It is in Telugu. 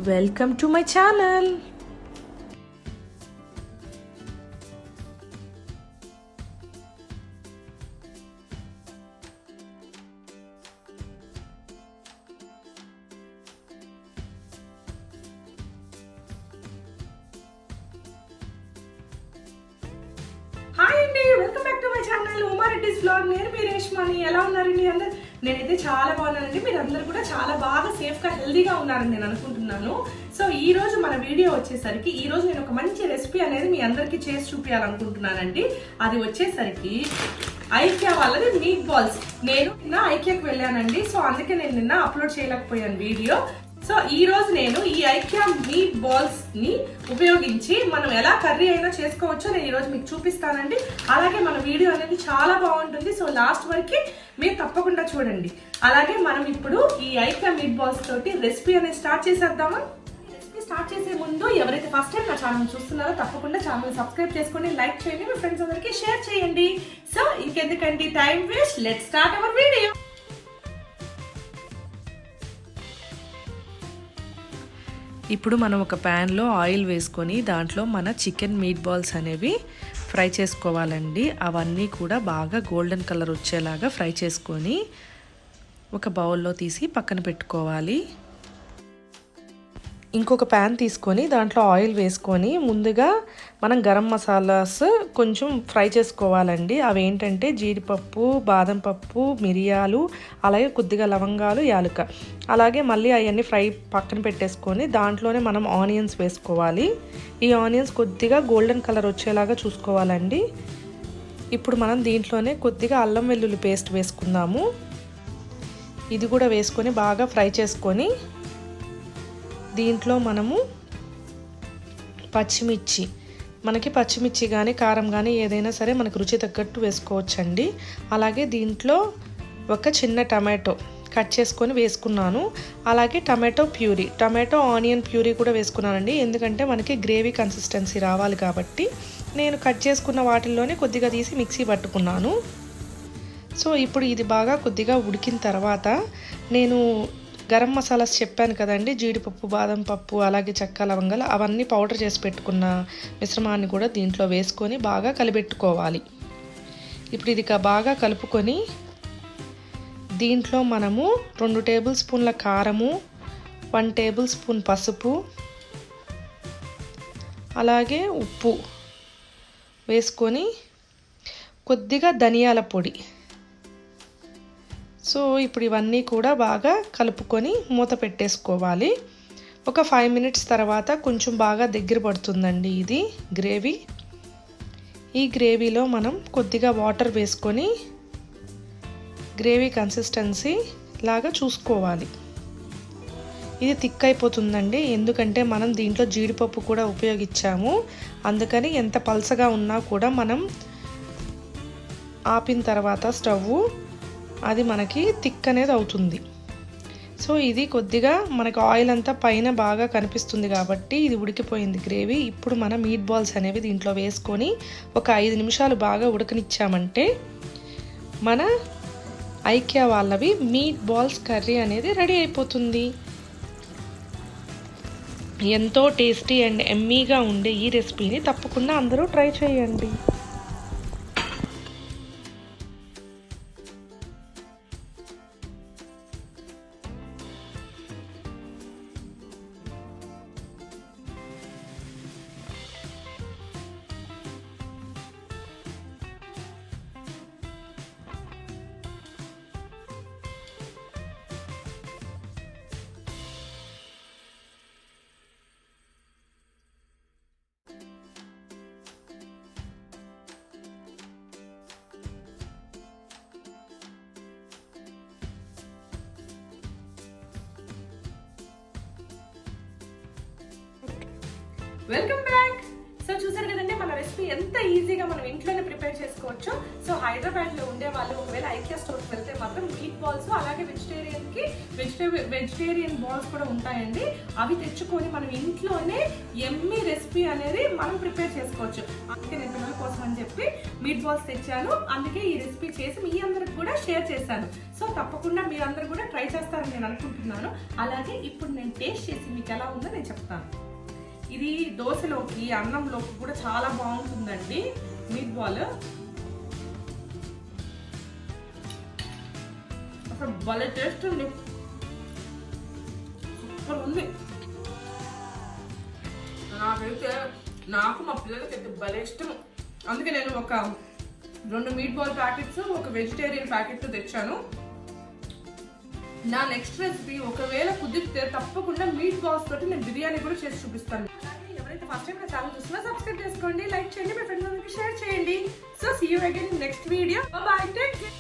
Welcome to my channel. Hi అండి, welcome back to my channel Uma Reddy's vlog. నేను మీ రేష్మాని. ఎలా ఉన్నారండి అందరు? నేనైతే చాలా బాగున్నానండి. మీరు అందరు కూడా చాలా బాగా సేఫ్ గా హెల్దీగా ఉన్నారని నేను అనుకుంటున్నాను. సో ఈ రోజు మన వీడియో వచ్చేసరికి ఈ రోజు నేను ఒక మంచి రెసిపీ అనేది మీ అందరికి చేసి చూపించాలనుకుంటున్నానండి. అది వచ్చేసరికి ఐకియా వాళ్ళది మీట్ బాల్స్. నేను నిన్న ఐకియాకి వెళ్ళానండి. సో అందుకే నేను నిన్న అప్లోడ్ చేయలేకపోయాను వీడియో. సో ఈ రోజు నేను ఈ ఐకియా మీట్ బాల్స్ ని ఉపయోగించి మనం ఎలా కర్రీ అయినా చేసుకోవచ్చో నేను ఈ రోజు మీకు చూపిస్తానండి. అలాగే మన వీడియో అనేది చాలా బాగుంటుంది. సో లాస్ట్ వరకు మీరు తప్పకుండా చూడండి. అలాగే మనం ఇప్పుడు ఈ ఐకియా మీట్ బాల్స్ తోటి రెసిపీ అనేది స్టార్ట్ చేసేద్దామా? రెసిపీ స్టార్ట్ చేసే ముందు ఎవరైతే ఫస్ట్ టైం నా ఛానల్ చూస్తున్నారో తప్పకుండా ఛానల్ సబ్స్క్రైబ్ చేసుకోండి, లైక్ చేయండి, మీ ఫ్రెండ్స్ అందరికి షేర్ చేయండి. సో ఇంకెందుకండి time waste, let's start our video. ఇప్పుడు మనం ఒక ప్యాన్లో ఆయిల్ వేసుకొని దాంట్లో మన చికెన్ మీట్ బాల్స్ అనేవి ఫ్రై చేసుకోవాలండి. అవన్నీ కూడా బాగా గోల్డెన్ కలర్ వచ్చేలాగా ఫ్రై చేసుకొని ఒక బౌల్లో తీసి పక్కన పెట్టుకోవాలి. ఇంకొక ప్యాన్ తీసుకొని దాంట్లో ఆయిల్ వేసుకొని ముందుగా మనం గరం మసాలాస్ కొంచెం ఫ్రై చేసుకోవాలండి. అవి ఏంటంటే జీడిపప్పు, బాదం పప్పు, మిరియాలు, అలాగే కొద్దిగా లవంగాలు, యాలుక. అలాగే మళ్ళీ అవన్నీ ఫ్రై పక్కన పెట్టేసుకొని దాంట్లోనే మనం ఆనియన్స్ వేసుకోవాలి. ఈ ఆనియన్స్ కొద్దిగా గోల్డెన్ కలర్ వచ్చేలాగా చూసుకోవాలండి. ఇప్పుడు మనం దీంట్లోనే కొద్దిగా అల్లం వెల్లుల్లి పేస్ట్ వేసుకుందాము. ఇది కూడా వేసుకొని బాగా ఫ్రై చేసుకొని దీంట్లో మనము పచ్చిమిర్చి, మనకి పచ్చిమిర్చి కానీ కారం కానీ ఏదైనా సరే మనకు రుచి తగ్గట్టు వేసుకోవచ్చండి. అలాగే దీంట్లో ఒక చిన్న టమాటో కట్ చేసుకొని వేసుకున్నాను. అలాగే టమాటో ఆనియన్ ప్యూరీ కూడా వేసుకున్నానండి. ఎందుకంటే మనకి గ్రేవీ కన్సిస్టెన్సీ రావాలి కాబట్టి నేను కట్ చేసుకున్న వాటిల్లోనే కొద్దిగా తీసి మిక్సీ పట్టుకున్నాను. సో ఇప్పుడు ఇది బాగా కొద్దిగా ఉడికిన తర్వాత నేను గరం మసాలాస్ చెప్పాను కదండి, జీడిపప్పు, బాదం పప్పు, అలాగే చెక్క, లవంగాలు అవన్నీ పౌడర్ చేసి పెట్టుకున్న మిశ్రమాన్ని కూడా దీంట్లో వేసుకొని బాగా కలిపెట్టుకోవాలి. ఇప్పుడు ఇది బాగా కలుపుకొని దీంట్లో మనము 2 టేబుల్ స్పూన్ల కారము, 1 టేబుల్ స్పూన్ పసుపు, అలాగే ఉప్పు వేసుకొని కొద్దిగా ధనియాల పొడి. సో ఇప్పుడు ఇవన్నీ కూడా బాగా కలుపుకొని మూత పెట్టేసుకోవాలి. ఒక 5 మినిట్స్ తర్వాత కొంచెం బాగా దగ్గర పడుతుందండి ఇది గ్రేవీ. ఈ గ్రేవీలో మనం కొద్దిగా వాటర్ వేసుకొని గ్రేవీ కన్సిస్టెన్సీ లాగా చూసుకోవాలి. ఇది థిక్ అయిపోతుందండి, ఎందుకంటే మనం దీంట్లో జీడిపప్పు కూడా ఉపయోగించాము. అందుకని ఎంత పల్చగా ఉన్నా కూడా మనం ఆపిన తర్వాత స్టవ్ అది మనకి థిక్ అనేది అవుతుంది. సో ఇది కొద్దిగా మనకు ఆయిల్ అంతా పైన బాగా కనిపిస్తుంది కాబట్టి ఇది ఉడికిపోయింది గ్రేవీ. ఇప్పుడు మన మీట్ బాల్స్ అనేవి దీంట్లో వేసుకొని ఒక 5 నిమిషాలు బాగా ఉడకనిచ్చామంటే మన ఐకియా వాళ్ళవి మీట్ బాల్స్ కర్రీ అనేది రెడీ అయిపోతుంది. ఎంతో టేస్టీ అండ్ ఎమ్మీగా ఉండే ఈ రెసిపీని తప్పకుండా అందరూ ట్రై చేయండి. Welcome back. సో చూసారు కదండి మన రెసిపీ రెసిపీ ఎంత ఈజీగా మనం ఇంట్లోనే ప్రిపేర్ చేసుకోవచ్చు. సో హైదరాబాద్లో ఉండే వాళ్ళు ఒకవేళ ఐకియా స్టోర్కి వెళ్తే మాత్రం మీట్ బాల్స్ అలాగే వెజిటేరియన్ బాల్స్ కూడా ఉంటాయండి. అవి తెచ్చుకొని మనం ఇంట్లోనే యమ్మీ రెసిపీ అనేది మనం ప్రిపేర్ చేసుకోవచ్చు. అందుకే నేను పిల్లల కోసం అని చెప్పి మీట్ బాల్స్ తెచ్చాను. అందుకే ఈ రెసిపీ చేసి మీ అందరికి కూడా షేర్ చేశాను. సో తప్పకుండా మీరందరూ కూడా ట్రై చేస్తారని నేను అనుకుంటున్నాను. అలాగే ఇప్పుడు నేను టేస్ట్ చేసి మీకు ఎలా ఉందో నేను చెప్తాను. ఇది దోశలోకి అన్నంలోకి కూడా చాలా బాగుంటుందండి మీట్ బాల్. అసలు భలే టేస్ట్ ఉంది, సూపర్ ఉంది. నాకు మా పిల్లలకి భలే ఇష్టం. అందుకే నేను ఒక 2 మీట్ బాల్ ప్యాకెట్స్, ఒక వెజిటేరియన్ ప్యాకెట్ తెచ్చాను. నా నెక్స్ట్ రెసిపీ ఒకవేళ కుదిరితే తప్పకుండా మీట్ బాల్స్ తోటి నేను బిర్యానీ కూడా చేసి చూపిస్తాను. ఎవరైతే ఫస్ట్ టైం నా ఛానల్ చూస్తున్నా సబ్స్క్రైబ్ చేసుకోండి, లైక్ చేయండి, మీ ఫ్రెండ్స్ అందరికి షేర్ చేయండి. So see you again next video. Bye bye, take care.